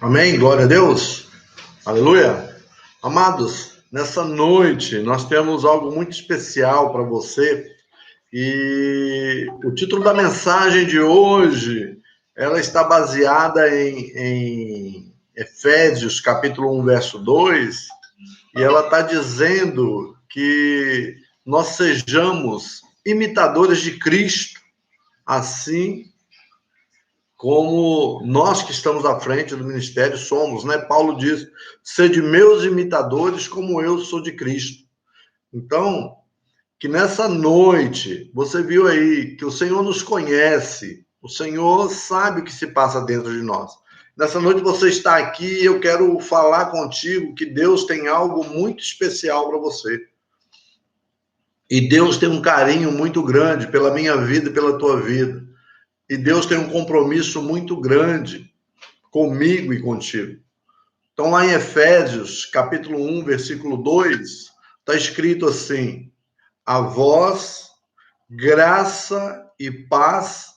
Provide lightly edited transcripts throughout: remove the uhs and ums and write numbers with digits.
Amém? Glória a Deus. Aleluia. Amados, nessa noite nós temos algo muito especial para você e o título da mensagem de hoje, ela está baseada em Efésios, capítulo 1, verso 2, e ela está dizendo que nós sejamos imitadores de Cristo, assim como nós que estamos à frente do ministério somos, né? Paulo diz: sede meus imitadores, como eu sou de Cristo. Então, que nessa noite, você viu aí que o Senhor nos conhece, o Senhor sabe o que se passa dentro de nós. Nessa noite você está aqui e eu quero falar contigo que Deus tem algo muito especial para você. E Deus tem um carinho muito grande pela minha vida e pela tua vida. E Deus tem um compromisso muito grande comigo e contigo. Então, lá em Efésios, capítulo 1, versículo 2, está escrito assim: a vós, graça e paz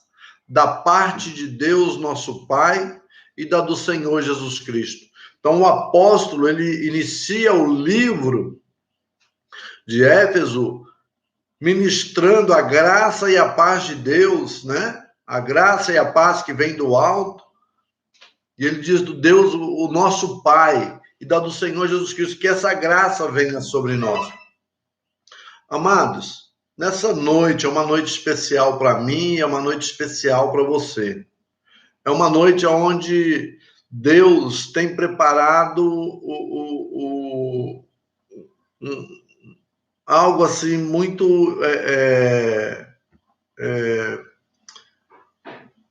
da parte de Deus, nosso Pai, e da do Senhor Jesus Cristo. Então, o apóstolo, ele inicia o livro de Éfeso ministrando a graça e a paz de Deus, né? A graça e a paz que vem do alto. E ele diz do Deus, o nosso Pai, e da do Senhor Jesus Cristo, que essa graça venha sobre nós. Amados, nessa noite é uma noite especial para mim, é uma noite especial para você. É uma noite onde Deus tem preparado algo assim muito...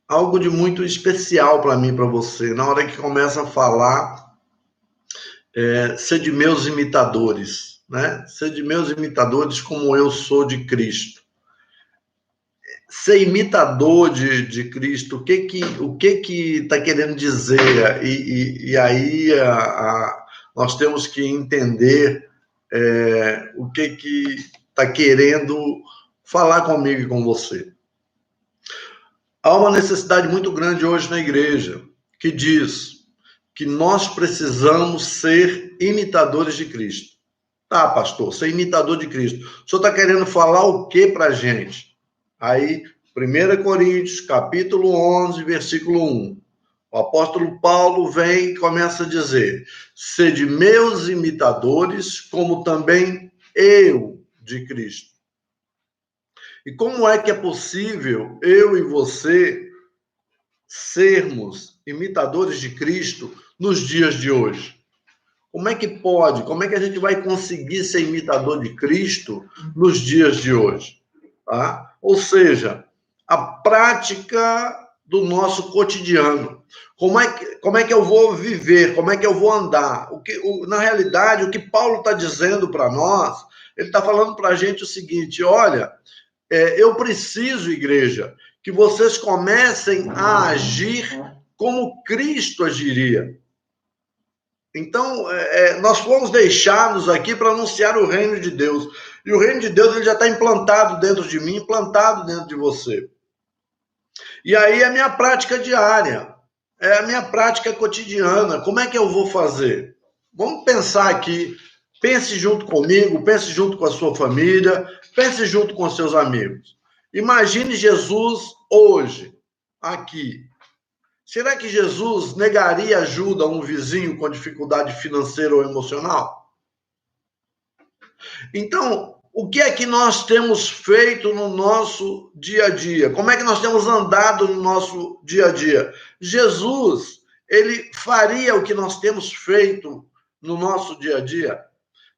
algo de muito especial para mim, para você. Na hora que começa a falar, sede meus imitadores, né? Sede meus imitadores como eu sou de Cristo. Ser imitador de Cristo, o que está querendo dizer? E aí nós temos que entender o que está querendo falar comigo e com você. Há uma necessidade muito grande hoje na igreja que diz que nós precisamos ser imitadores de Cristo. Tá, pastor, ser imitador de Cristo. O senhor está querendo falar o que para a gente? Aí, 1 Coríntios, capítulo 11, versículo 1. O apóstolo Paulo vem e começa a dizer: sede meus imitadores, como também eu de Cristo. E como é que é possível eu e você sermos imitadores de Cristo nos dias de hoje? Como é que pode? Como é que a gente vai conseguir ser imitador de Cristo nos dias de hoje? Tá? Ou seja, a prática do nosso cotidiano. Como é que eu vou viver? Como é que eu vou andar? Na realidade, o que Paulo está dizendo para nós, ele está falando para a gente o seguinte: olha, eu preciso, igreja, que vocês comecem a agir como Cristo agiria. Então, nós fomos deixados aqui para anunciar o reino de Deus. E o reino de Deus ele já está implantado dentro de mim, implantado dentro de você. E aí é a minha prática diária, é a minha prática cotidiana. Como é que eu vou fazer? Vamos pensar aqui. Pense junto comigo, pense junto com a sua família, pense junto com seus amigos. Imagine Jesus hoje, aqui. Será que Jesus negaria ajuda a um vizinho com dificuldade financeira ou emocional? Então, o que é que nós temos feito no nosso dia a dia? Como é que nós temos andado no nosso dia a dia? Jesus, ele faria o que nós temos feito no nosso dia a dia?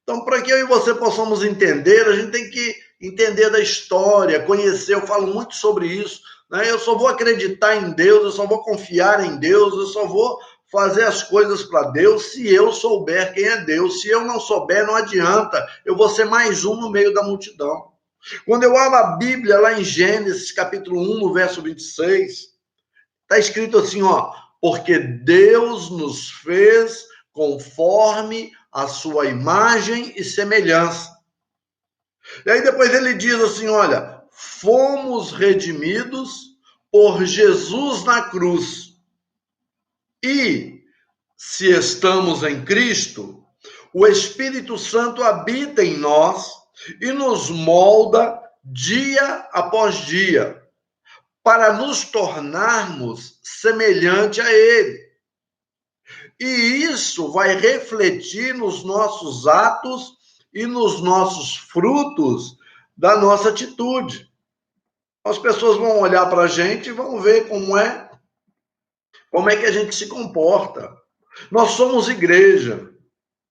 Então, para que eu e você possamos entender, a gente tem que entender da história, conhecer. Eu falo muito sobre isso, né? Eu só vou acreditar em Deus, eu só vou confiar em Deus, eu só vou fazer as coisas para Deus se eu souber quem é Deus. Se eu não souber, não adianta. Eu vou ser mais um no meio da multidão. Quando eu abro a Bíblia, lá em Gênesis, capítulo 1, no verso 26, está escrito assim, ó: porque Deus nos fez conforme a sua imagem e semelhança. E aí depois ele diz assim, olha, fomos redimidos por Jesus na cruz e se estamos em Cristo, o Espírito Santo habita em nós e nos molda dia após dia, para nos tornarmos semelhante a Ele. E isso vai refletir nos nossos atos e nos nossos frutos da nossa atitude. As pessoas vão olhar para a gente e vão ver como é que a gente se comporta. Nós somos igreja,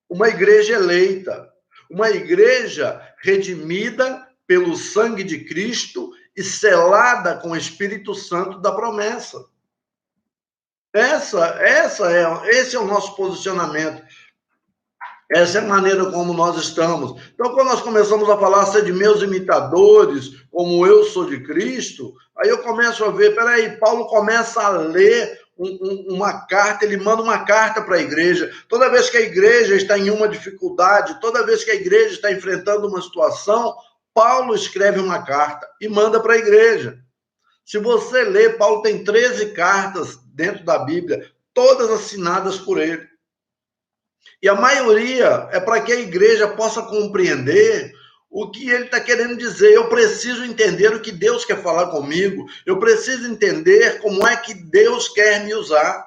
uma igreja eleita, uma igreja redimida pelo sangue de Cristo e selada com o Espírito Santo da promessa. Esse é o nosso posicionamento. Essa é a maneira como nós estamos. Então, quando nós começamos a falar, ser de meus imitadores, como eu sou de Cristo, aí eu começo a ver, peraí, Paulo começa a ler uma carta, ele manda uma carta para a igreja. Toda vez que a igreja está em uma dificuldade, toda vez que a igreja está enfrentando uma situação, Paulo escreve uma carta e manda para a igreja. Se você ler, Paulo tem 13 cartas dentro da Bíblia, todas assinadas por ele. E a maioria é para que a igreja possa compreender o que ele está querendo dizer. Eu preciso entender o que Deus quer falar comigo. Eu preciso entender como é que Deus quer me usar.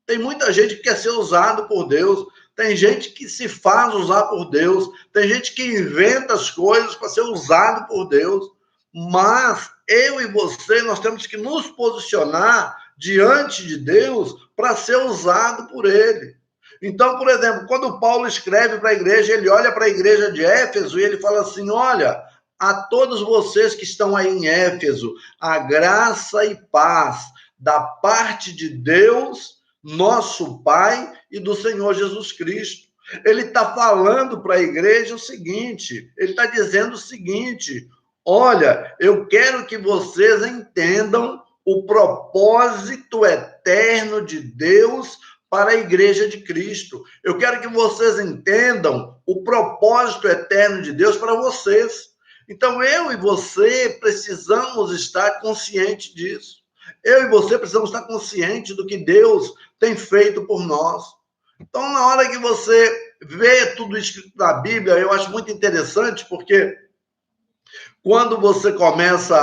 Tem muita gente que quer ser usado por Deus. Tem gente que se faz usar por Deus. Tem gente que inventa as coisas para ser usado por Deus. Mas eu e você, nós temos que nos posicionar diante de Deus para ser usado por Ele. Então, por exemplo, quando Paulo escreve para a igreja, ele olha para a igreja de Éfeso e ele fala assim, olha, a todos vocês que estão aí em Éfeso, a graça e paz da parte de Deus, nosso Pai e do Senhor Jesus Cristo. Ele está falando para a igreja o seguinte, ele está dizendo o seguinte, olha, eu quero que vocês entendam o propósito eterno de Deus para a igreja de Cristo. Eu quero que vocês entendam o propósito eterno de Deus para vocês. Então, eu e você precisamos estar conscientes disso. Eu e você precisamos estar conscientes do que Deus tem feito por nós. Então, na hora que você vê tudo escrito na Bíblia, eu acho muito interessante, porque quando você começa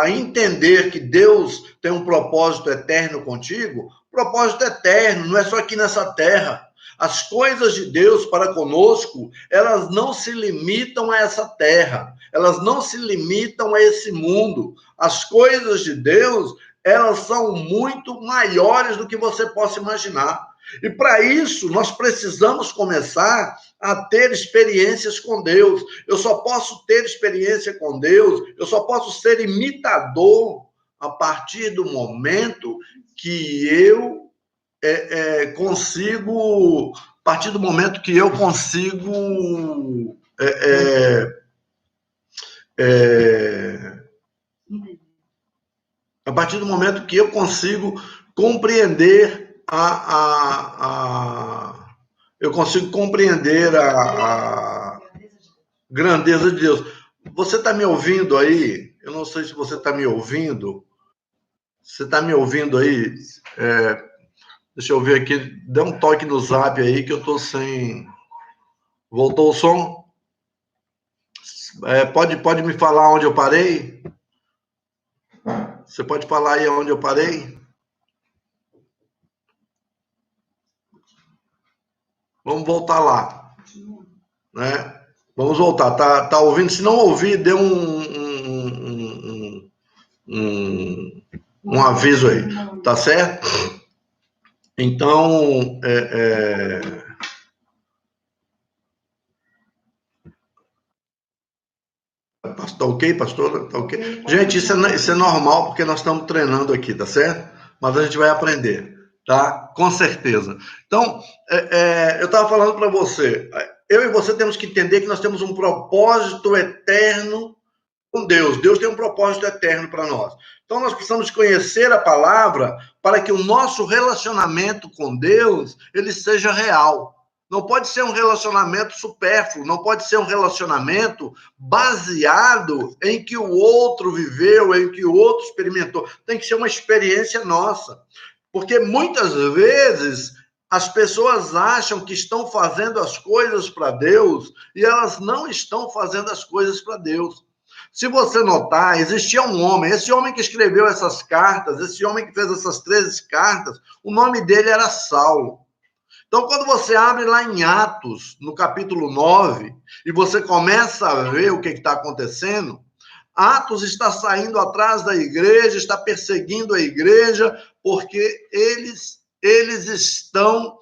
a entender que Deus tem um propósito eterno contigo, propósito eterno, não é só aqui nessa terra. As coisas de Deus para conosco, elas não se limitam a essa terra, elas não se limitam a esse mundo. As coisas de Deus, elas são muito maiores do que você possa imaginar. E para isso, nós precisamos começar a ter experiências com Deus. Eu só posso ter experiência com Deus, eu só posso ser imitador a partir do momento que eu consigo, a partir do momento que eu consigo a partir do momento que eu consigo compreender eu consigo compreender a grandeza de Deus. Você está me ouvindo aí? Eu não sei se você está me ouvindo. Você está me ouvindo aí? Deixa eu ver aqui. Dê um toque no zap aí que eu estou sem... Voltou o som? Pode me falar onde eu parei? Você pode falar aí onde eu parei? Vamos voltar lá, né? Vamos voltar. Tá ouvindo? Se não ouvir, dê um aviso aí, tá certo? Então, tá ok, pastor? Tá ok? Gente, isso é normal, porque nós estamos treinando aqui, tá certo? Mas a gente vai aprender, tá? Com certeza. Então, eu estava falando para você, eu e você temos que entender que nós temos um propósito eterno com Deus. Deus tem um propósito eterno para nós. Então, nós precisamos conhecer a palavra para que o nosso relacionamento com Deus, ele seja real. Não pode ser um relacionamento supérfluo, não pode ser um relacionamento baseado em que o outro viveu, em que o outro experimentou. Tem que ser uma experiência nossa. Porque muitas vezes As pessoas acham que estão fazendo as coisas para Deus e elas não estão fazendo as coisas para Deus. Se você notar, existia um homem, esse homem que escreveu essas cartas, esse homem que fez essas 13 cartas, o nome dele era Saulo. Então, quando você abre lá em Atos, no capítulo 9, e você começa a ver o que está acontecendo, Atos está saindo atrás da igreja, está perseguindo a igreja, porque eles estão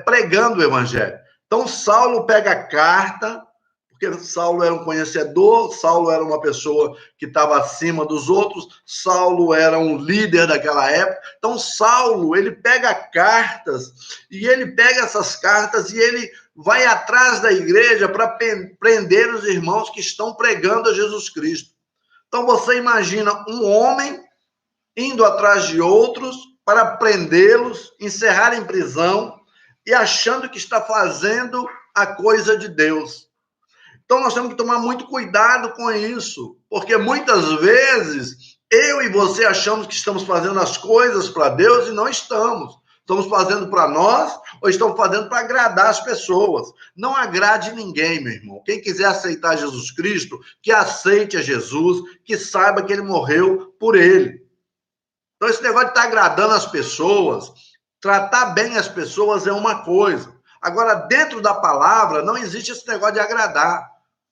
pregando o evangelho. Então, Saulo pega a carta, porque Saulo era um conhecedor, Saulo era uma pessoa que estava acima dos outros, Saulo era um líder daquela época. Então, Saulo, ele pega cartas, e ele pega essas cartas e ele vai atrás da igreja para prender os irmãos que estão pregando a Jesus Cristo. Então, você imagina um homem indo atrás de outros para prendê-los, encerrar em prisão e achando que está fazendo a coisa de Deus. Então, nós temos que tomar muito cuidado com isso, porque muitas vezes eu e você achamos que estamos fazendo as coisas para Deus e não estamos. Estamos fazendo para nós ou estamos fazendo para agradar as pessoas. Não agrade ninguém, meu irmão. Quem quiser aceitar Jesus Cristo, que aceite a Jesus, que saiba que ele morreu por ele. Então, esse negócio de estar agradando as pessoas, tratar bem as pessoas é uma coisa. Agora, dentro da palavra, não existe esse negócio de agradar.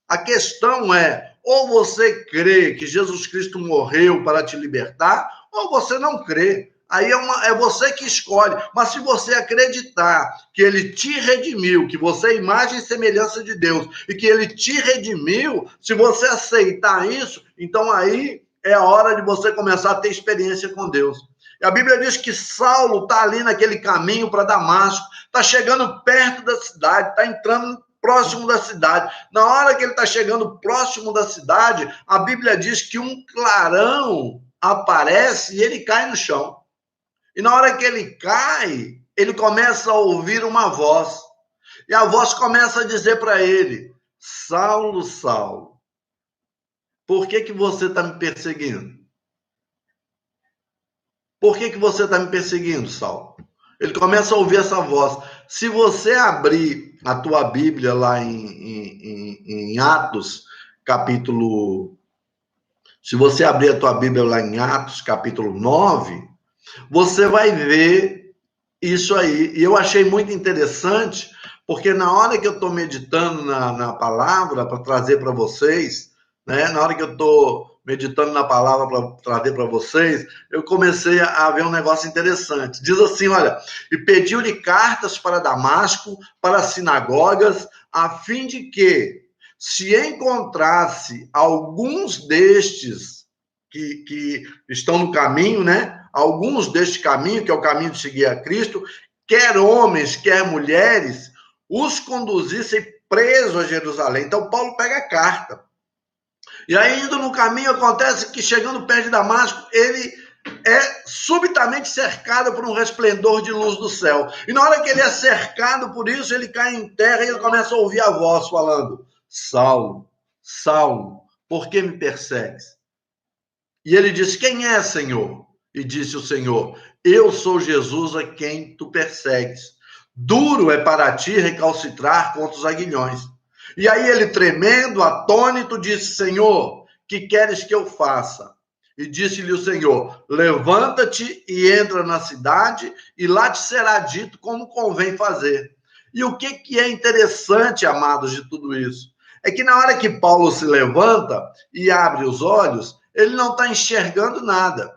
A questão é, ou você crê que Jesus Cristo morreu para te libertar, ou você não crê. Aí é você que escolhe. Mas se você acreditar que ele te redimiu, que você é imagem e semelhança de Deus, e que ele te redimiu, se você aceitar isso, então aí é a hora de você começar a ter experiência com Deus. E a Bíblia diz que Saulo está ali naquele caminho para Damasco, está chegando perto da cidade, está entrando próximo da cidade. Na hora que ele está chegando próximo da cidade, a Bíblia diz que um clarão aparece e ele cai no chão. E na hora que ele cai, ele começa a ouvir uma voz. E a voz começa a dizer para ele: Saulo, Saulo, por que você está me perseguindo? Por que você está me perseguindo, Saulo? Ele começa a ouvir essa voz. Se você abrir a tua Bíblia lá em Atos, capítulo... Se você abrir a tua Bíblia lá em Atos, capítulo 9, você vai ver isso aí. E eu achei muito interessante, porque na hora que eu estou meditando na palavra para trazer para vocês, né, na hora que eu estou meditando na palavra para trazer para vocês, eu comecei a ver um negócio interessante. Diz assim, olha, e pediu-lhe cartas para Damasco, para as sinagogas, a fim de que, se encontrasse alguns destes que estão no caminho, né? Alguns deste caminho, que é o caminho de seguir a Cristo, quer homens, quer mulheres, os conduzissem presos a Jerusalém. Então, Paulo pega a carta. E aí, indo no caminho, acontece que, chegando perto de Damasco, ele é subitamente cercado por um resplendor de luz do céu. E na hora que ele é cercado por isso, ele cai em terra e ele começa a ouvir a voz falando: Saulo, Saulo, por que me persegues? E ele diz: quem é, Senhor? E disse o Senhor: eu sou Jesus a quem tu persegues. Duro é para ti recalcitrar contra os aguilhões. E aí ele, tremendo, atônito, disse: Senhor, que queres que eu faça? E disse-lhe o Senhor: levanta-te e entra na cidade, e lá te será dito como convém fazer. E o que é interessante, amados, de tudo isso? É que na hora que Paulo se levanta e abre os olhos, ele não está enxergando nada.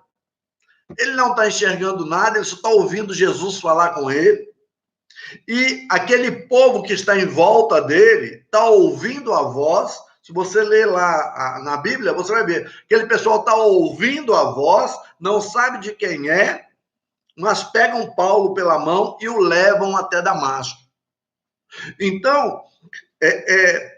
Ele não está enxergando nada, ele só está ouvindo Jesus falar com ele. E aquele povo que está em volta dele está ouvindo a voz. Se você ler lá na Bíblia, você vai ver. Aquele pessoal está ouvindo a voz, não sabe de quem é, mas pegam Paulo pela mão e o levam até Damasco. Então,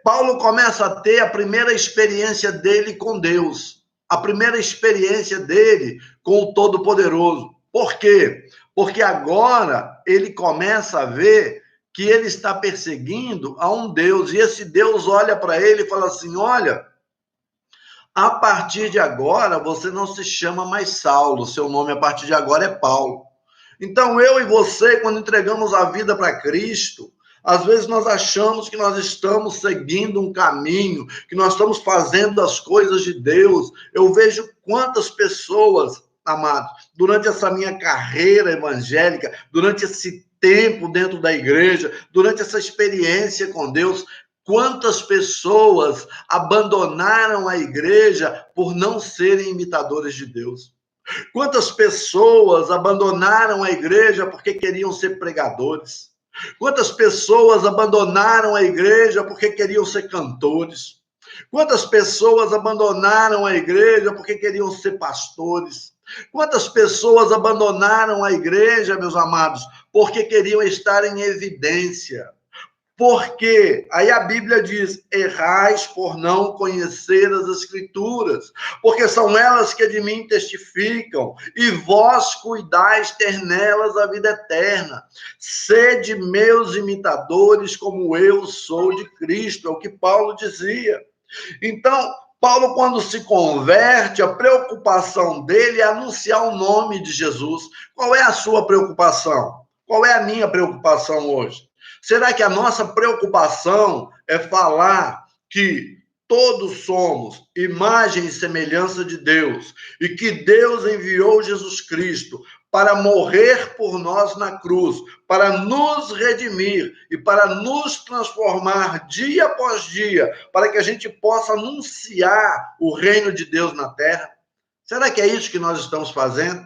Paulo começa a ter a primeira experiência dele com Deus, a primeira experiência dele com o Todo-Poderoso. Por quê? Porque agora ele começa a ver que ele está perseguindo a um Deus, e esse Deus olha para ele e fala assim: olha, a partir de agora você não se chama mais Saulo, seu nome a partir de agora é Paulo. Então, eu e você, quando entregamos a vida para Cristo, às vezes nós achamos que nós estamos seguindo um caminho, que nós estamos fazendo as coisas de Deus. Eu vejo quantas pessoas, amados, durante essa minha carreira evangélica, durante esse tempo dentro da igreja, durante essa experiência com Deus, quantas pessoas abandonaram a igreja por não serem imitadores de Deus. Quantas pessoas abandonaram a igreja porque queriam ser pregadores? Quantas pessoas abandonaram a igreja porque queriam ser cantores? Quantas pessoas abandonaram a igreja porque queriam ser pastores? Quantas pessoas abandonaram a igreja, meus amados, porque queriam estar em evidência? Porque aí a Bíblia diz: errais por não conhecer as Escrituras, porque são elas que de mim testificam, e vós cuidais ter nelas a vida eterna. Sede meus imitadores, como eu sou de Cristo, é o que Paulo dizia. Então, Paulo, quando se converte, a preocupação dele é anunciar o nome de Jesus. Qual é a sua preocupação? Qual é a minha preocupação hoje? Será que a nossa preocupação é falar que todos somos imagem e semelhança de Deus e que Deus enviou Jesus Cristo para morrer por nós na cruz, para nos redimir e para nos transformar dia após dia, para que a gente possa anunciar o reino de Deus na terra? Será que é isso que nós estamos fazendo?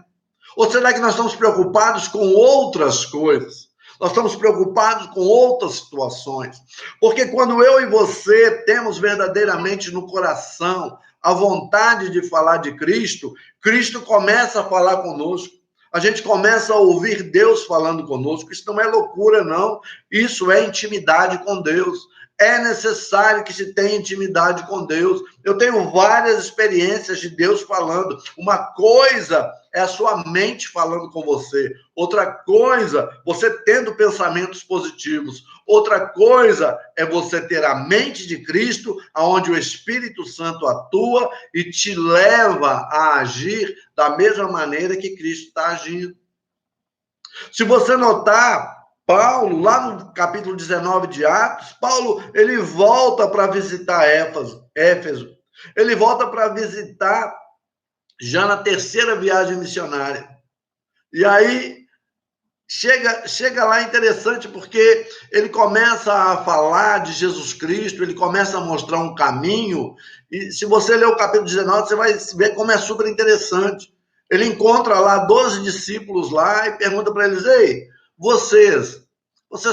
Ou será que nós estamos preocupados com outras coisas? Nós estamos preocupados com outras situações. Porque quando eu e você temos verdadeiramente no coração a vontade de falar de Cristo, Cristo começa a falar conosco. A gente começa a ouvir Deus falando conosco. Isso não é loucura, não. Isso é intimidade com Deus. É necessário que se tenha intimidade com Deus. Eu tenho várias experiências de Deus falando. Uma coisa é a sua mente falando com você. Outra coisa, você tendo pensamentos positivos. Outra coisa é você ter a mente de Cristo, onde o Espírito Santo atua e te leva a agir da mesma maneira que Cristo está agindo. Se você notar, Paulo, lá no capítulo 19 de Atos, Paulo, ele volta para visitar Éfeso. Ele volta para visitar já na terceira viagem missionária. E aí, chega lá interessante, porque ele começa a falar de Jesus Cristo, ele começa a mostrar um caminho, e se você ler o capítulo 19, você vai ver como é super interessante. Ele encontra lá 12 discípulos lá e pergunta para eles: ei, vocês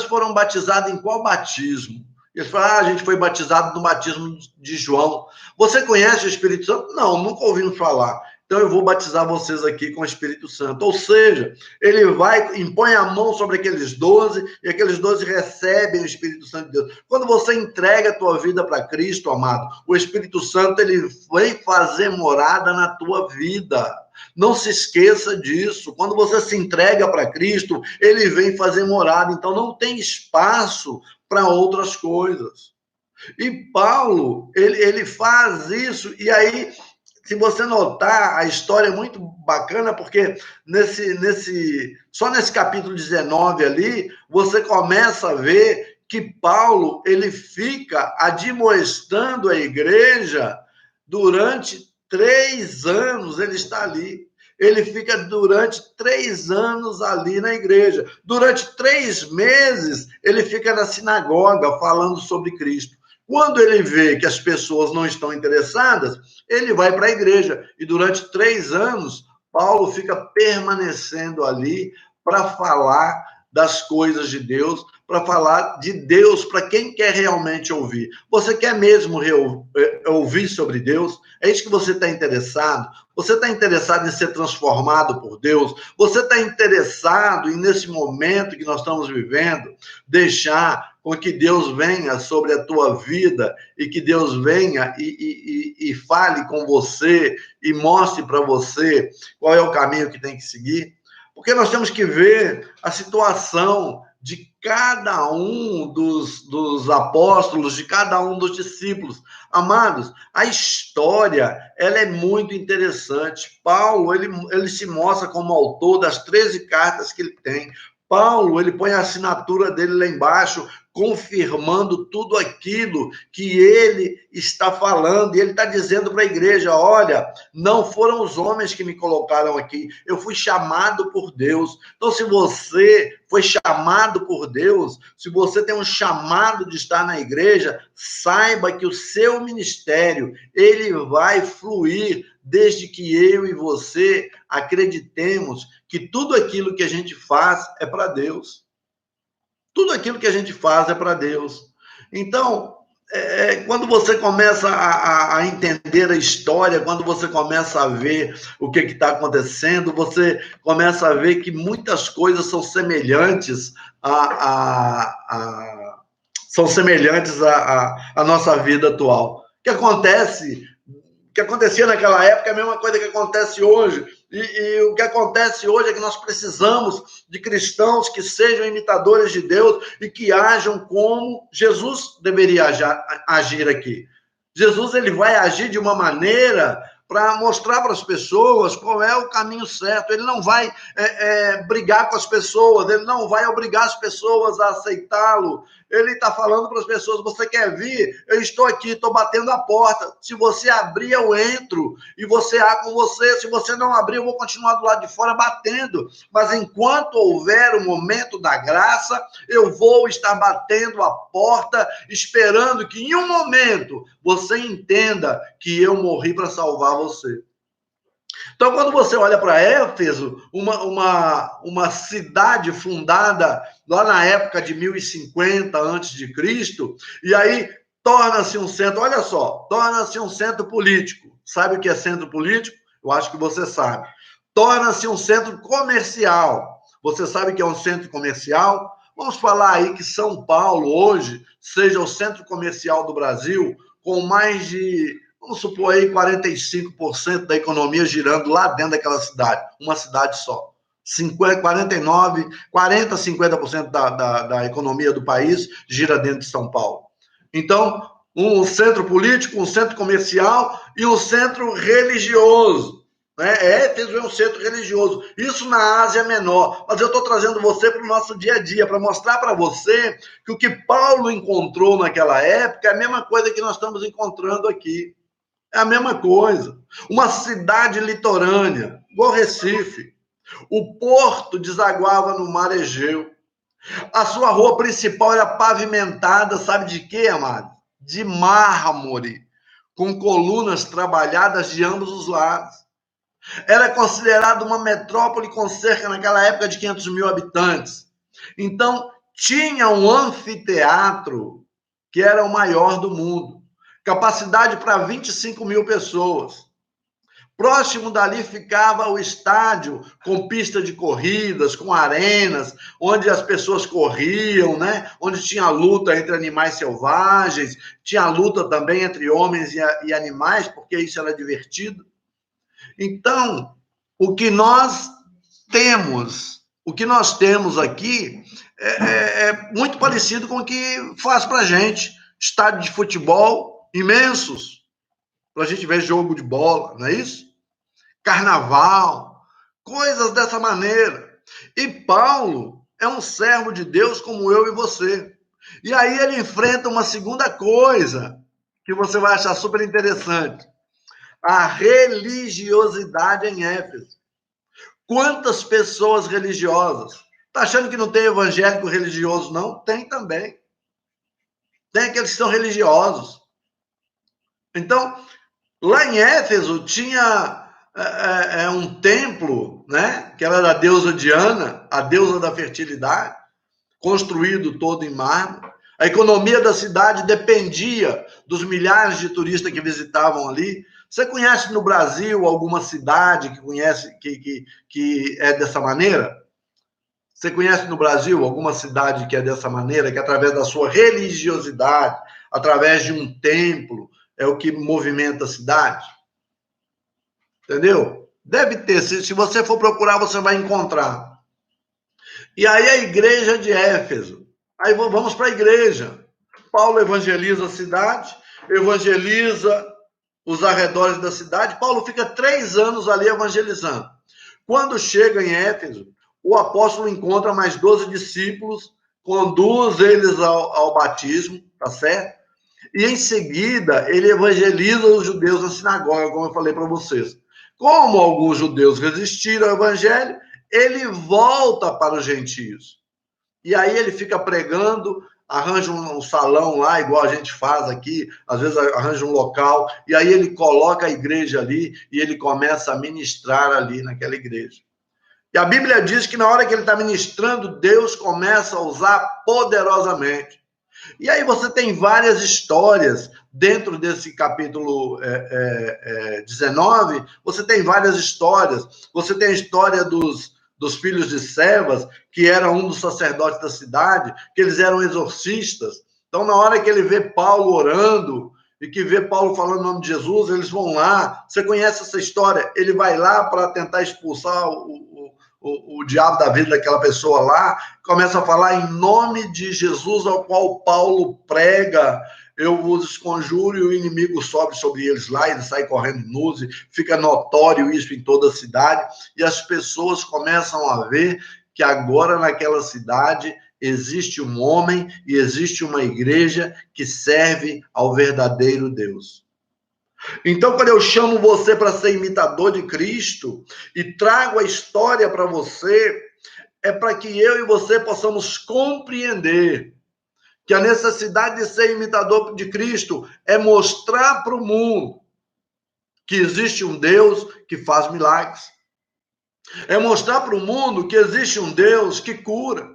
foram batizados em qual batismo? E eles falam: a gente foi batizado no batismo de João. Você conhece o Espírito Santo? Não, nunca ouvimos falar. Então eu vou batizar vocês aqui com o Espírito Santo. Ou seja, ele vai, impõe a mão sobre aqueles 12 e aqueles 12 recebem o Espírito Santo de Deus. Quando você entrega a tua vida para Cristo, amado, o Espírito Santo, ele vem fazer morada na tua vida. Não se esqueça disso. Quando você se entrega para Cristo, ele vem fazer morada. Então não tem espaço para outras coisas. E Paulo, ele faz isso, e aí, se você notar, a história é muito bacana, porque só nesse capítulo 19 ali, você começa a ver que Paulo, ele fica admoestando a igreja durante 3 anos, ele está ali. Ele fica durante 3 anos ali na igreja. Durante 3 meses, ele fica na sinagoga falando sobre Cristo. Quando ele vê que as pessoas não estão interessadas, ele vai para a igreja. E durante 3 anos, Paulo fica permanecendo ali para falar das coisas de Deus, para falar de Deus para quem quer realmente ouvir. Você quer mesmo ouvir sobre Deus? É isso que você está interessado? Você está interessado em ser transformado por Deus? Você está interessado em, nesse momento que nós estamos vivendo, deixar com que Deus venha sobre a tua vida e que Deus venha e fale com você e mostre para você qual é o caminho que tem que seguir? Porque nós temos que ver a situação de cada um dos apóstolos, de cada um dos discípulos. Amados, a história, ela é muito interessante. Paulo, ele se mostra como autor das 13 cartas que ele tem. Paulo, ele põe a assinatura dele lá embaixo, confirmando tudo aquilo que ele está falando, e ele está dizendo para a igreja: olha, não foram os homens que me colocaram aqui, eu fui chamado por Deus. Então, se você foi chamado por Deus, se você tem um chamado de estar na igreja, saiba que o seu ministério, ele vai fluir desde que eu e você acreditemos que tudo aquilo que a gente faz é para Deus. Tudo aquilo que a gente faz é para Deus. Então, quando você começa a entender a história, quando você começa a ver o que está acontecendo, você começa a ver que muitas coisas são semelhantes são semelhantes à nossa vida atual. O que acontece, o que acontecia naquela época é a mesma coisa que acontece hoje. E o que acontece hoje é que nós precisamos de cristãos que sejam imitadores de Deus e que ajam como Jesus deveria agir aqui. Jesus, ele vai agir de uma maneira para mostrar para as pessoas qual é o caminho certo. Ele não vai brigar com as pessoas, ele não vai obrigar as pessoas a aceitá-lo. Ele está falando para as pessoas: você quer vir? Eu estou aqui, estou batendo a porta. Se você abrir, eu entro e você há com você. Se você não abrir, eu vou continuar do lado de fora batendo. Mas enquanto houver o momento da graça, eu vou estar batendo a porta, esperando que em um momento você entenda que eu morri para salvar você. Então, quando você olha para Éfeso, uma cidade fundada lá na época de 1050 a.C., e aí torna-se um centro, olha só, torna-se um centro político. Sabe o que é centro político? Eu acho que você sabe. Torna-se um centro comercial. Você sabe o que é um centro comercial? Vamos falar aí que São Paulo hoje seja o centro comercial do Brasil, com mais de, vamos supor aí, 45% da economia girando lá dentro daquela cidade, uma cidade só. 49, 40, 50% da economia do país gira dentro de São Paulo. Então, um centro político, um centro comercial e um centro religioso. Éfeso é um centro religioso. Isso na Ásia Menor. Mas eu estou trazendo você para o nosso dia a dia, para mostrar para você que o que Paulo encontrou naquela época é a mesma coisa que nós estamos encontrando aqui. É a mesma coisa. Uma cidade litorânea, igual Recife. O porto desaguava no mar Egeu. A sua rua principal era pavimentada, sabe de quê, amado? De mármore, com colunas trabalhadas de ambos os lados. Era considerado uma metrópole com cerca, naquela época, de 500 mil habitantes. Então, tinha um anfiteatro que era o maior do mundo. Capacidade para 25 mil pessoas. Próximo dali ficava o estádio, com pista de corridas, com arenas, onde as pessoas corriam, né? Onde tinha luta entre animais selvagens, tinha luta também entre homens e animais, porque isso era divertido. Então, o que nós temos aqui é muito parecido com o que faz para a gente. Estádio de futebol imensos, para a gente ver jogo de bola, não é isso? Carnaval, coisas dessa maneira. E Paulo é um servo de Deus como eu e você. E aí ele enfrenta uma segunda coisa que você vai achar super interessante: a religiosidade em Éfeso. Quantas pessoas religiosas? Tá achando que não tem evangélico religioso, não? Tem também. Tem aqueles que são religiosos. Então, lá em Éfeso tinha um templo, né, que era da deusa Diana, a deusa da fertilidade, construído todo em mármore. A economia da cidade dependia dos milhares de turistas que visitavam ali. Você conhece no Brasil alguma cidade que é dessa maneira? Você conhece no Brasil alguma cidade que é dessa maneira, que através da sua religiosidade, através de um templo, é o que movimenta a cidade? Entendeu? Deve ter. Se você for procurar, você vai encontrar. E aí a igreja de Éfeso. Aí vamos para a igreja. Paulo evangeliza a cidade, evangeliza os arredores da cidade. Paulo fica 3 anos ali evangelizando. Quando chega em Éfeso, o apóstolo encontra mais 12 discípulos, conduz eles ao batismo, tá certo? E em seguida, ele evangeliza os judeus na sinagoga, como eu falei para vocês. Como alguns judeus resistiram ao evangelho, ele volta para os gentios. E aí ele fica pregando, arranja um salão lá, igual a gente faz aqui, às vezes arranja um local, e aí ele coloca a igreja ali e ele começa a ministrar ali naquela igreja. E a Bíblia diz que na hora que ele está ministrando, Deus começa a usar poderosamente. E aí você tem várias histórias dentro desse capítulo 19, você tem várias histórias. Você tem a história dos filhos de Sevas, que era um dos sacerdotes da cidade, que eles eram exorcistas. Então, na hora que ele vê Paulo orando e que vê Paulo falando o nome de Jesus, eles vão lá. Você conhece essa história? Ele vai lá para tentar expulsar o diabo da vida daquela pessoa lá, começa a falar em nome de Jesus, ao qual Paulo prega, eu vos conjuro, e o inimigo sobe sobre eles lá, eles saem correndo nus, fica notório isso em toda a cidade, e as pessoas começam a ver que agora naquela cidade existe um homem e existe uma igreja que serve ao verdadeiro Deus. Então, quando eu chamo você para ser imitador de Cristo e trago a história para você, é para que eu e você possamos compreender que a necessidade de ser imitador de Cristo é mostrar para o mundo que existe um Deus que faz milagres. É mostrar para o mundo que existe um Deus que cura.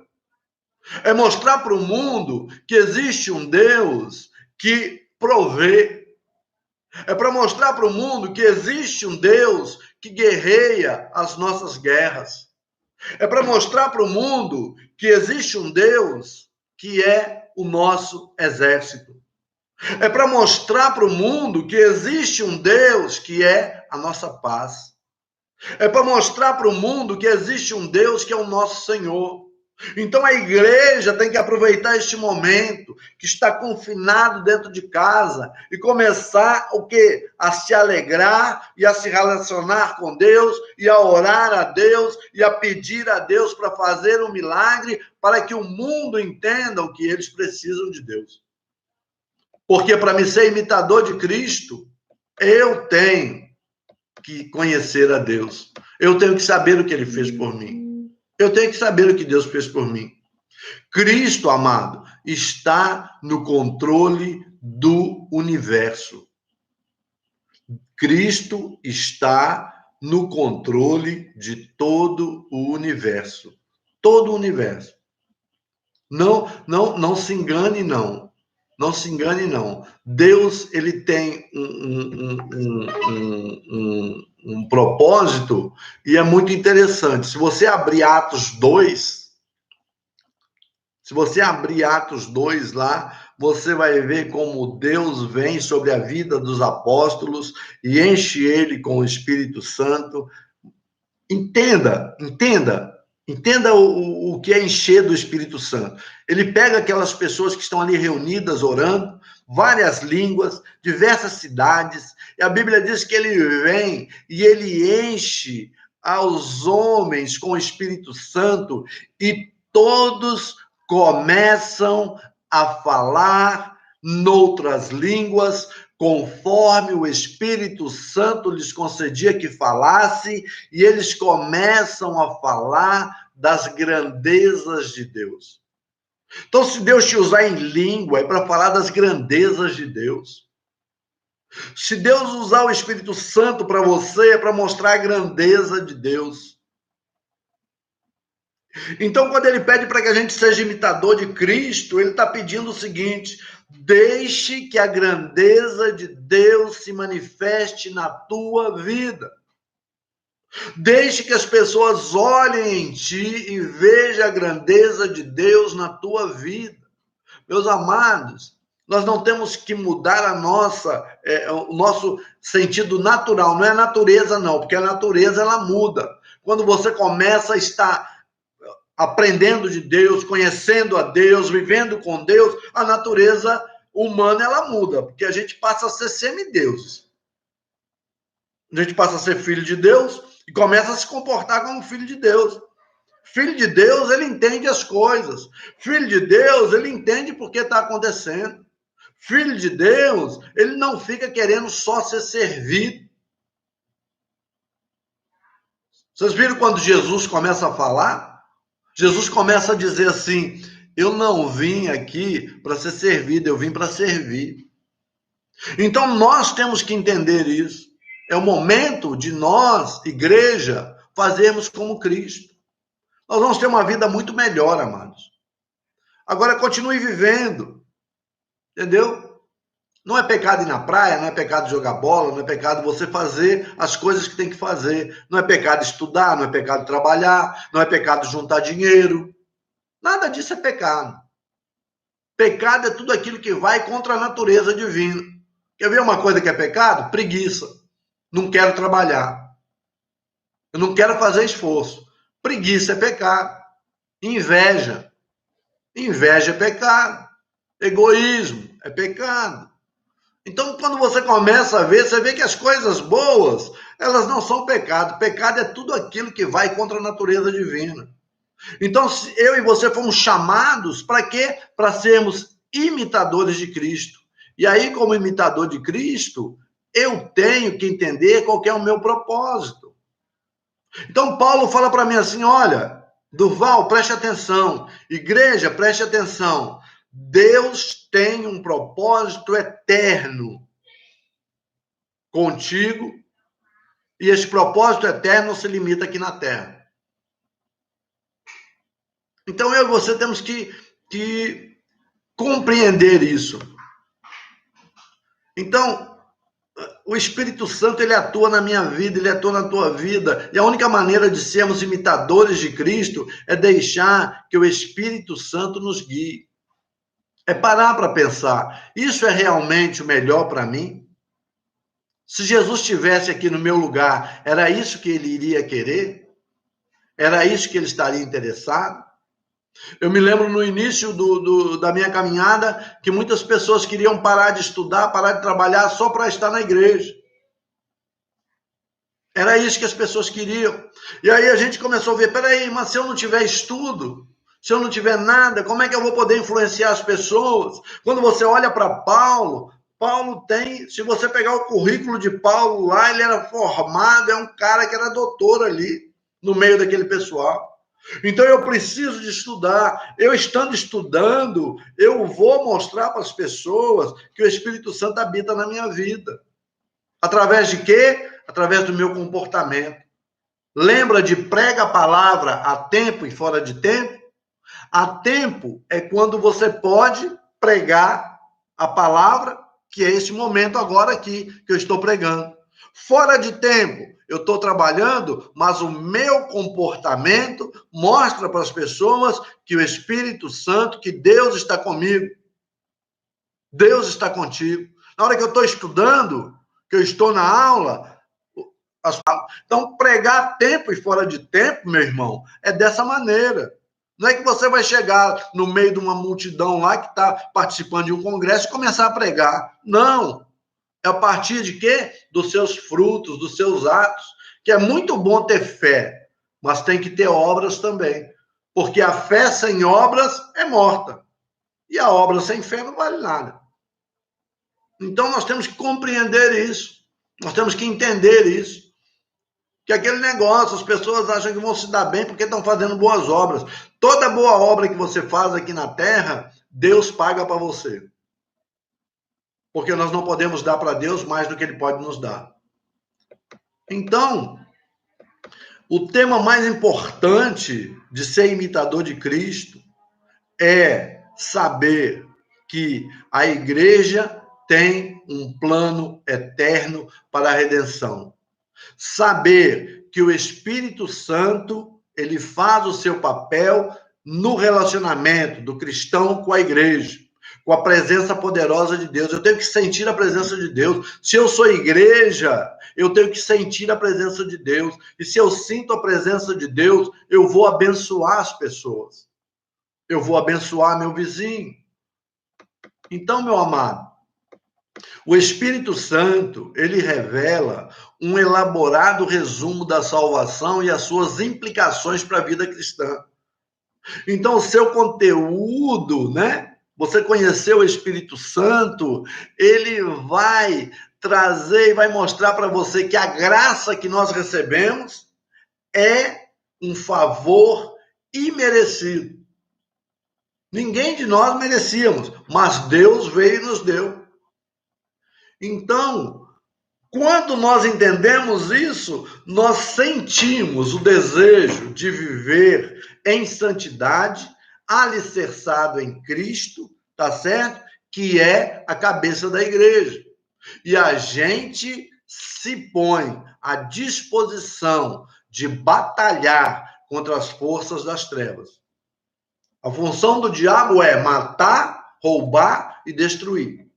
É mostrar para o mundo que existe um Deus que provê. É para mostrar para o mundo que existe um Deus que guerreia as nossas guerras. É para mostrar para o mundo que existe um Deus que é o nosso exército. É para mostrar para o mundo que existe um Deus que é a nossa paz. É para mostrar para o mundo que existe um Deus que é o nosso Senhor. Então a igreja tem que aproveitar este momento que está confinado dentro de casa e começar o quê? A se alegrar e a se relacionar com Deus e a orar a Deus e a pedir a Deus para fazer um milagre para que o mundo entenda o que eles precisam de Deus. Porque para me ser imitador de Cristo, eu tenho que conhecer a Deus. Eu tenho que saber o que ele fez por mim. Eu tenho que saber o que Deus fez por mim. Cristo, amado, está no controle do universo. Cristo está no controle de todo o universo. Todo o universo. Não se engane, não. Não se engane, não. Deus, ele tem um propósito e é muito interessante. Se você abrir Atos 2, lá, você vai ver como Deus vem sobre a vida dos apóstolos e enche ele com o Espírito Santo. Entenda o que é encher do Espírito Santo. Ele pega aquelas pessoas que estão ali reunidas, orando, várias línguas, diversas cidades, e a Bíblia diz que ele vem e ele enche aos homens com o Espírito Santo e todos começam a falar noutras línguas, conforme o Espírito Santo lhes concedia que falasse, e eles começam a falar das grandezas de Deus. Então, se Deus te usar em língua, é para falar das grandezas de Deus. Se Deus usar o Espírito Santo para você, é para mostrar a grandeza de Deus. Então, quando ele pede para que a gente seja imitador de Cristo, ele está pedindo o seguinte: deixe que a grandeza de Deus se manifeste na tua vida. Deixe que as pessoas olhem em ti e vejam a grandeza de Deus na tua vida. Meus amados, nós não temos que mudar o nosso sentido natural. Não é a natureza, não, porque a natureza ela muda. Quando você começa a estar aprendendo de Deus, conhecendo a Deus, vivendo com Deus, a natureza humana ela muda, porque a gente passa a ser semideuses. A gente passa a ser filho de Deus e começa a se comportar como filho de Deus. Filho de Deus, ele entende as coisas. Filho de Deus, ele entende por que está acontecendo. Filho de Deus, ele não fica querendo só ser servido. Vocês viram quando Jesus começa a falar? Jesus começa a dizer assim: eu não vim aqui para ser servido, eu vim para servir. Então nós temos que entender isso. É o momento de nós, igreja, fazermos como Cristo. Nós vamos ter uma vida muito melhor, amados. Agora continue vivendo, entendeu? Não é pecado ir na praia, não é pecado jogar bola, não é pecado você fazer as coisas que tem que fazer. Não é pecado estudar, não é pecado trabalhar, não é pecado juntar dinheiro. Nada disso é pecado. Pecado é tudo aquilo que vai contra a natureza divina. Quer ver uma coisa que é pecado? Preguiça. Não quero trabalhar. Eu não quero fazer esforço. Preguiça é pecado. Inveja. Inveja é pecado. Egoísmo é pecado. Então, quando você começa a ver, você vê que as coisas boas, elas não são pecado. Pecado é tudo aquilo que vai contra a natureza divina. Então, eu e você fomos chamados para quê? Para sermos imitadores de Cristo. E aí, como imitador de Cristo, eu tenho que entender qual que é o meu propósito. Então, Paulo fala para mim assim, olha, Durval, preste atenção. Igreja, preste atenção. Deus tem um propósito eterno contigo e esse propósito eterno não se limita aqui na Terra. Então, eu e você temos que compreender isso. Então, o Espírito Santo, ele atua na minha vida, ele atua na tua vida. E a única maneira de sermos imitadores de Cristo é deixar que o Espírito Santo nos guie. É parar para pensar, isso é realmente o melhor para mim? Se Jesus estivesse aqui no meu lugar, era isso que ele iria querer? Era isso que ele estaria interessado? Eu me lembro no início da minha caminhada que muitas pessoas queriam parar de estudar, parar de trabalhar só para estar na igreja. Era isso que as pessoas queriam. E aí a gente começou a ver, peraí, mas se eu não tiver estudo, se eu não tiver nada, como é que eu vou poder influenciar as pessoas? Quando você olha para Paulo, Paulo tem, se você pegar o currículo de Paulo lá, ele era formado, é um cara que era doutor ali, no meio daquele pessoal. Então eu preciso de estudar. Eu estando estudando, eu vou mostrar para as pessoas que o Espírito Santo habita na minha vida. Através de quê? Através do meu comportamento. Lembra de prega a palavra a tempo e fora de tempo? A tempo é quando você pode pregar a palavra, que é esse momento agora aqui que eu estou pregando. Fora de tempo, eu estou trabalhando, mas o meu comportamento mostra para as pessoas que o Espírito Santo, que Deus está comigo. Deus está contigo. Na hora que eu estou estudando, que eu estou na aula, então pregar a tempo e fora de tempo, meu irmão, é dessa maneira. Não é que você vai chegar no meio de uma multidão lá que está participando de um congresso e começar a pregar. Não. É a partir de quê? Dos seus frutos, dos seus atos. Que é muito bom ter fé, mas tem que ter obras também. Porque a fé sem obras é morta. E a obra sem fé não vale nada. Então nós temos que compreender isso. Nós temos que entender isso. Que aquele negócio, as pessoas acham que vão se dar bem porque estão fazendo boas obras. Toda boa obra que você faz aqui na terra, Deus paga para você. Porque nós não podemos dar para Deus mais do que Ele pode nos dar. Então, o tema mais importante de ser imitador de Cristo é saber que a igreja tem um plano eterno para a redenção. Saber que o Espírito Santo, ele faz o seu papel no relacionamento do cristão com a igreja. com a presença poderosa de Deus. Eu tenho que sentir a presença de Deus. Se eu sou igreja, eu tenho que sentir a presença de Deus. E se eu sinto a presença de Deus, eu vou abençoar as pessoas. Eu vou abençoar meu vizinho. Então, meu amado, o Espírito Santo, ele revela um elaborado resumo da salvação e as suas implicações para a vida cristã. Então, o seu conteúdo, né? Você conheceu o Espírito Santo, ele vai trazer e vai mostrar para você que a graça que nós recebemos é um favor imerecido. Ninguém de nós merecíamos, mas Deus veio e nos deu. Então, quando nós entendemos isso, nós sentimos o desejo de viver em santidade, alicerçado em Cristo, tá certo? Que é a cabeça da igreja. E a gente se põe à disposição de batalhar contra as forças das trevas. A função do diabo é matar, roubar e destruir.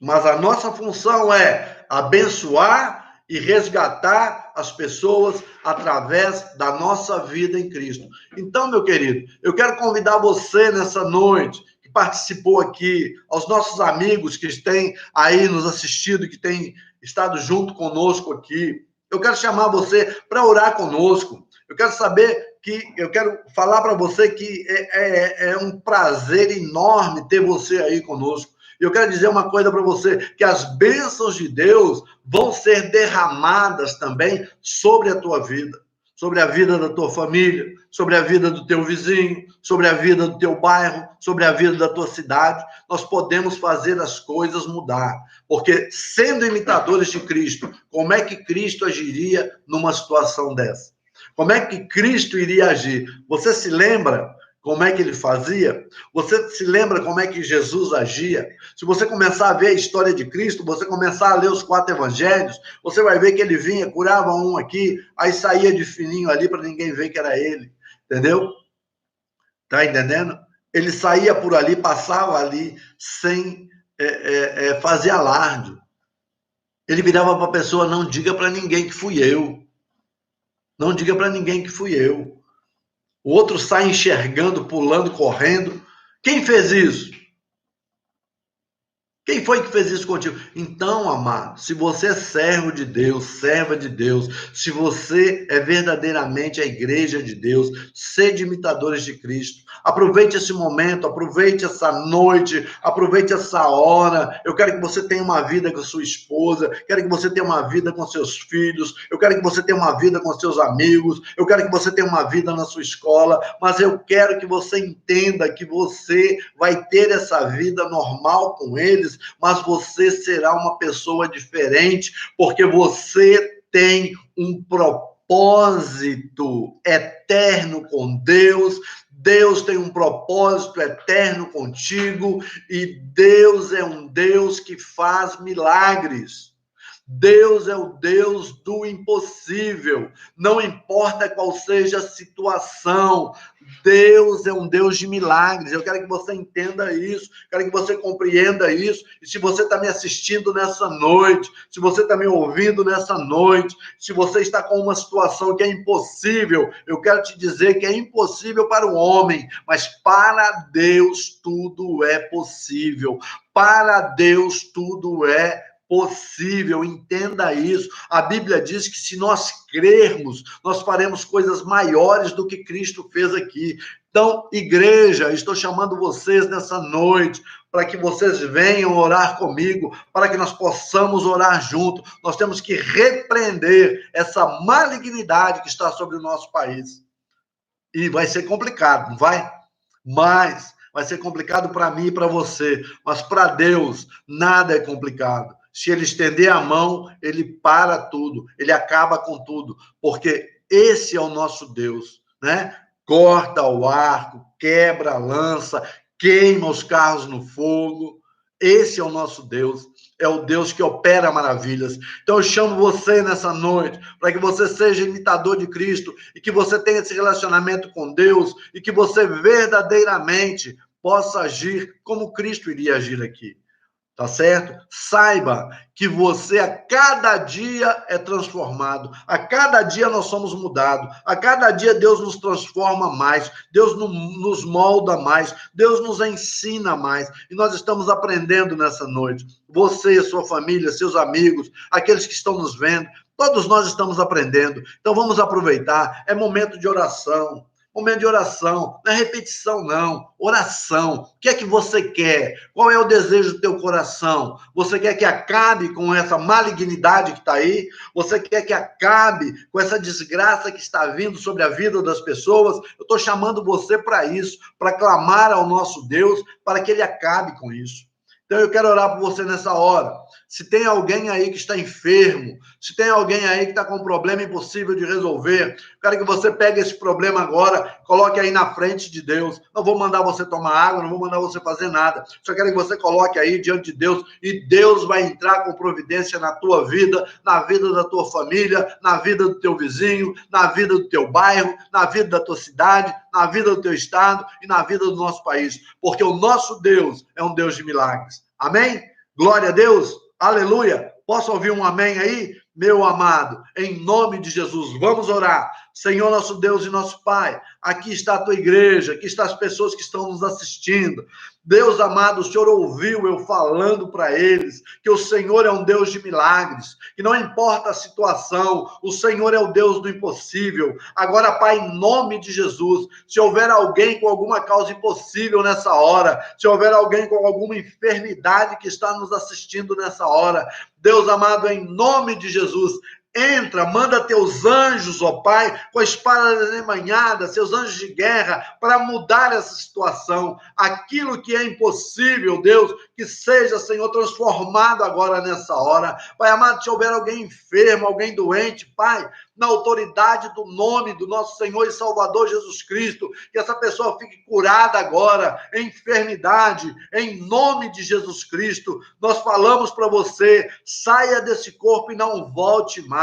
Mas a nossa função é abençoar e resgatar as pessoas através da nossa vida em Cristo. Então, meu querido, eu quero convidar você nessa noite, que participou aqui, aos nossos amigos que têm aí nos assistido, que têm estado junto conosco aqui. Eu quero chamar você para orar conosco. Eu quero falar para você que é um prazer enorme ter você aí conosco. Eu quero dizer uma coisa para você, que as bênçãos de Deus vão ser derramadas também sobre a tua vida, sobre a vida da tua família, sobre a vida do teu vizinho, sobre a vida do teu bairro, sobre a vida da tua cidade. Nós podemos fazer as coisas mudar, porque sendo imitadores de Cristo, como é que Cristo agiria numa situação dessa? Como é que Cristo iria agir? Você se lembra como é que ele fazia? Você se lembra como é que Jesus agia? Se você começar a ver a história de Cristo, você começar a ler os 4 evangelhos, você vai ver que ele vinha, curava um aqui, aí saía de fininho ali para ninguém ver que era ele. Entendeu? Tá entendendo? Ele saía por ali, passava ali, sem fazer alarde. Ele virava para a pessoa, não diga para ninguém que fui eu. Não diga para ninguém que fui eu. O outro sai enxergando, pulando, correndo. Quem fez isso? Quem foi que fez isso contigo? Então, amado, se você é servo de Deus, serva de Deus, se você é verdadeiramente a igreja de Deus, sede imitadores de Cristo. Aproveite esse momento, aproveite essa noite, aproveite essa hora. Eu quero que você tenha uma vida com sua esposa, quero que você tenha uma vida com seus filhos, eu quero que você tenha uma vida com seus amigos, eu quero que você tenha uma vida na sua escola, mas eu quero que você entenda que você vai ter essa vida normal com eles, mas você será uma pessoa diferente, porque você tem um propósito eterno com Deus. Deus tem um propósito eterno contigo e Deus é um Deus que faz milagres. Deus é o Deus do impossível. Não importa qual seja a situação, Deus é um Deus de milagres. Eu quero que você entenda isso, quero que você compreenda isso. E se você está me assistindo nessa noite, se você está me ouvindo nessa noite, se você está com uma situação que é impossível, eu quero te dizer que é impossível para o homem, mas para Deus tudo é possível. Para Deus tudo é possível, entenda isso. A Bíblia diz que se nós crermos, nós faremos coisas maiores do que Cristo fez aqui. Então, igreja, estou chamando vocês nessa noite para que vocês venham orar comigo, para que nós possamos orar junto. Nós temos que repreender essa malignidade que está sobre o nosso país. E vai ser complicado, não vai? Mas vai ser complicado para mim e para você, mas para Deus nada é complicado. Se ele estender a mão, ele para tudo, ele acaba com tudo, porque esse é o nosso Deus, né? Corta o arco, quebra a lança, queima os carros no fogo. Esse é o nosso Deus, é o Deus que opera maravilhas. Então eu chamo você nessa noite para que você seja imitador de Cristo e que você tenha esse relacionamento com Deus e que você verdadeiramente possa agir como Cristo iria agir aqui. Tá certo? Saiba que você a cada dia é transformado, a cada dia nós somos mudados, a cada dia Deus nos transforma mais, Deus nos molda mais, Deus nos ensina mais, e nós estamos aprendendo nessa noite. Você, sua família, seus amigos, aqueles que estão nos vendo, todos nós estamos aprendendo. Então vamos aproveitar, é momento de oração. Momento de oração, não é repetição, não. Oração. O que é que você quer? Qual é o desejo do teu coração? Você quer que acabe com essa malignidade que está aí? Você quer que acabe com essa desgraça que está vindo sobre a vida das pessoas? Eu estou chamando você para isso, para clamar ao nosso Deus, para que ele acabe com isso. Então eu quero orar por você nessa hora. Se tem alguém aí que está enfermo, se tem alguém aí que está com um problema impossível de resolver, quero que você pegue esse problema agora, coloque aí na frente de Deus. Não vou mandar você tomar água, não vou mandar você fazer nada. Só quero que você coloque aí diante de Deus e Deus vai entrar com providência na tua vida, na vida da tua família, na vida do teu vizinho, na vida do teu bairro, na vida da tua cidade, na vida do teu estado e na vida do nosso país. Porque o nosso Deus é um Deus de milagres. Amém? Glória a Deus. Aleluia! Posso ouvir um amém aí? Meu amado, em nome de Jesus, vamos orar. Senhor, nosso Deus e nosso Pai, aqui está a tua igreja, aqui estão as pessoas que estão nos assistindo. Deus amado, o Senhor ouviu eu falando para eles que o Senhor é um Deus de milagres, que não importa a situação, o Senhor é o Deus do impossível. Agora, Pai, em nome de Jesus, se houver alguém com alguma causa impossível nessa hora, se houver alguém com alguma enfermidade que está nos assistindo nessa hora, Deus amado, em nome de Jesus, entra, manda teus anjos, ó Pai, com a espada emanhada, seus anjos de guerra, para mudar essa situação. Aquilo que é impossível, Deus, que seja, Senhor, transformado agora nessa hora. Pai amado, se houver alguém enfermo, alguém doente, Pai, na autoridade do nome do nosso Senhor e Salvador Jesus Cristo, que essa pessoa fique curada agora, enfermidade, em nome de Jesus Cristo. Nós falamos para você, saia desse corpo e não volte mais.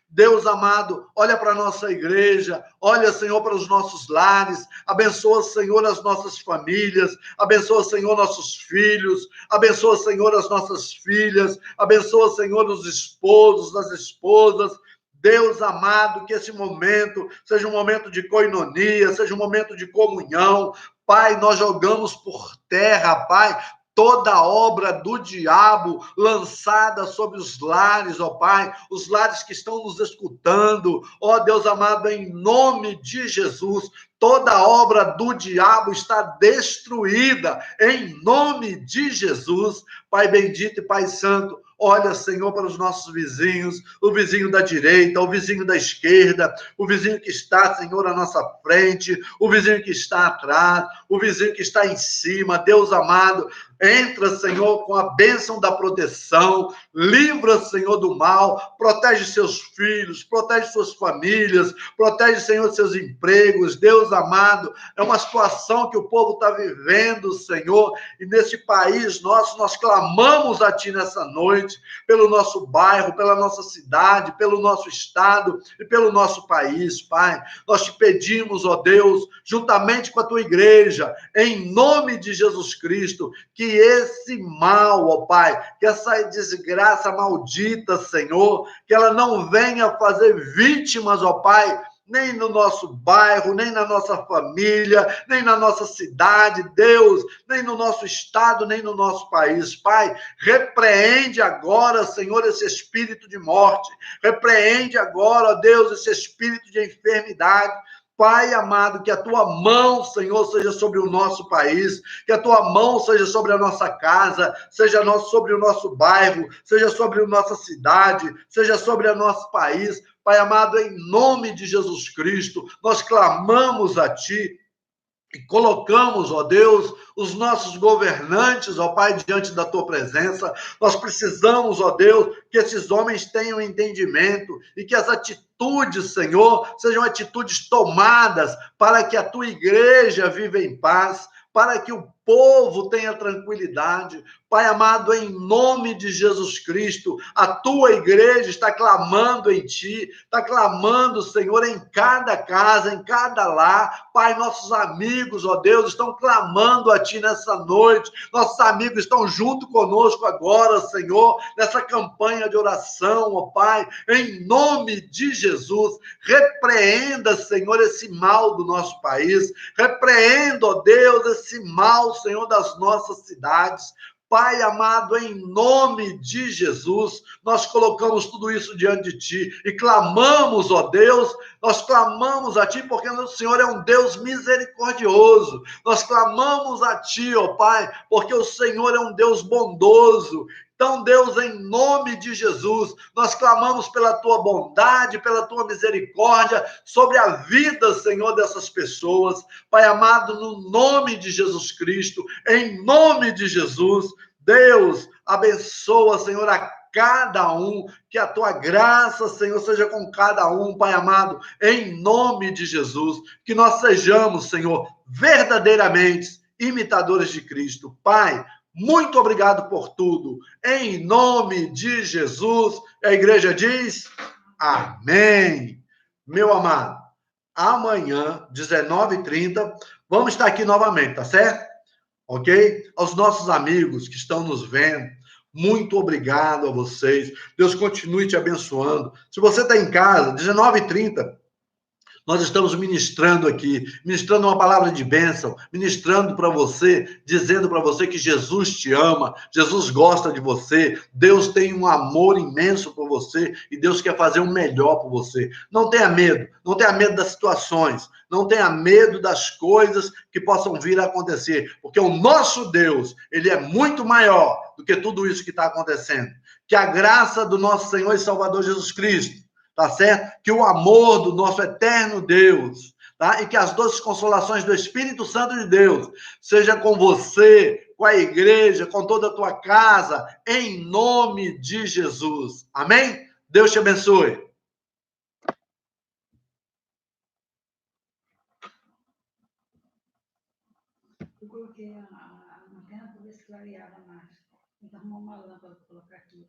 Deus amado, olha para a nossa igreja, olha, Senhor, para os nossos lares, abençoa, Senhor, as nossas famílias, abençoa, Senhor, nossos filhos, abençoa, Senhor, as nossas filhas, abençoa, Senhor, os esposos, as esposas. Deus amado, que esse momento seja um momento de coinonia, seja um momento de comunhão. Pai, nós jogamos por terra, Pai, toda obra do diabo lançada sobre os lares, ó Pai, os lares que estão nos escutando, ó Deus amado, em nome de Jesus, toda obra do diabo está destruída, em nome de Jesus. Pai bendito e Pai santo, olha, Senhor, para os nossos vizinhos, o vizinho da direita, o vizinho da esquerda, o vizinho que está, Senhor, à nossa frente, o vizinho que está atrás, o vizinho que está em cima. Deus amado, entra, Senhor, com a bênção da proteção, livra, Senhor, do mal, protege seus filhos, protege suas famílias, protege, Senhor, seus empregos. Deus amado, é uma situação que o povo está vivendo, Senhor, e nesse país nosso, nós clamamos a Ti nessa noite, pelo nosso bairro, pela nossa cidade, pelo nosso estado e pelo nosso país, Pai. Nós te pedimos, ó Deus, juntamente com a Tua igreja, em nome de Jesus Cristo, que esse mal, ó Pai, que essa desgraça maldita, Senhor, que ela não venha fazer vítimas, ó Pai, nem no nosso bairro, nem na nossa família, nem na nossa cidade, Deus, nem no nosso estado, nem no nosso país. Pai, repreende agora, Senhor, esse espírito de morte, repreende agora, ó Deus, esse espírito de enfermidade. Pai amado, que a Tua mão, Senhor, seja sobre o nosso país, que a Tua mão seja sobre a nossa casa, seja sobre o nosso bairro, seja sobre a nossa cidade, seja sobre o nosso país. Pai amado, em nome de Jesus Cristo, nós clamamos a Ti e colocamos, ó Deus, os nossos governantes, ó Pai, diante da Tua presença. Nós precisamos, ó Deus, que esses homens tenham entendimento e que as atitudes, Senhor, sejam atitudes tomadas para que a Tua igreja viva em paz, para que o povo tenha tranquilidade. Pai amado, em nome de Jesus Cristo, a tua igreja está clamando em ti, está clamando, Senhor, em cada casa, em cada lar. Pai, nossos amigos, ó Deus, estão clamando a ti nessa noite. Nossos amigos estão junto conosco agora, Senhor, nessa campanha de oração, ó Pai, em nome de Jesus. Repreenda, Senhor, esse mal do nosso país. Repreenda, ó Deus, esse mal, Senhor, das nossas cidades. Pai amado, em nome de Jesus, nós colocamos tudo isso diante de Ti e clamamos, ó Deus, nós clamamos a Ti porque o Senhor é um Deus misericordioso. Nós clamamos a Ti, ó Pai, porque o Senhor é um Deus bondoso. Então, Deus, em nome de Jesus, nós clamamos pela Tua bondade, pela Tua misericórdia sobre a vida, Senhor, dessas pessoas. Pai amado, no nome de Jesus Cristo, em nome de Jesus, Deus, abençoa, Senhor, a cada um, que a tua graça, Senhor, seja com cada um, Pai amado, em nome de Jesus, que nós sejamos, Senhor, verdadeiramente imitadores de Cristo. Pai, muito obrigado por tudo, em nome de Jesus. A igreja diz, amém. Meu amado, amanhã, 19h30, vamos estar aqui novamente, tá certo? Ok? Aos nossos amigos que estão nos vendo, muito obrigado a vocês. Deus continue te abençoando. Se você está em casa, 19h30, nós estamos ministrando aqui, ministrando uma palavra de bênção, ministrando para você, dizendo para você que Jesus te ama, Jesus gosta de você, Deus tem um amor imenso por você e Deus quer fazer o melhor por você. Não tenha medo, não tenha medo das situações, não tenha medo das coisas que possam vir a acontecer, porque o nosso Deus, ele é muito maior do que tudo isso que está acontecendo. Que a graça do nosso Senhor e Salvador Jesus Cristo, tá certo? Que o amor do nosso eterno Deus, tá? E que as doces consolações do Espírito Santo de Deus seja com você, com a igreja, com toda a tua casa, em nome de Jesus. Amém? Deus te abençoe. Eu coloquei a antena para ver se clareava mais. Então, arrumar uma lâmpada para colocar aqui.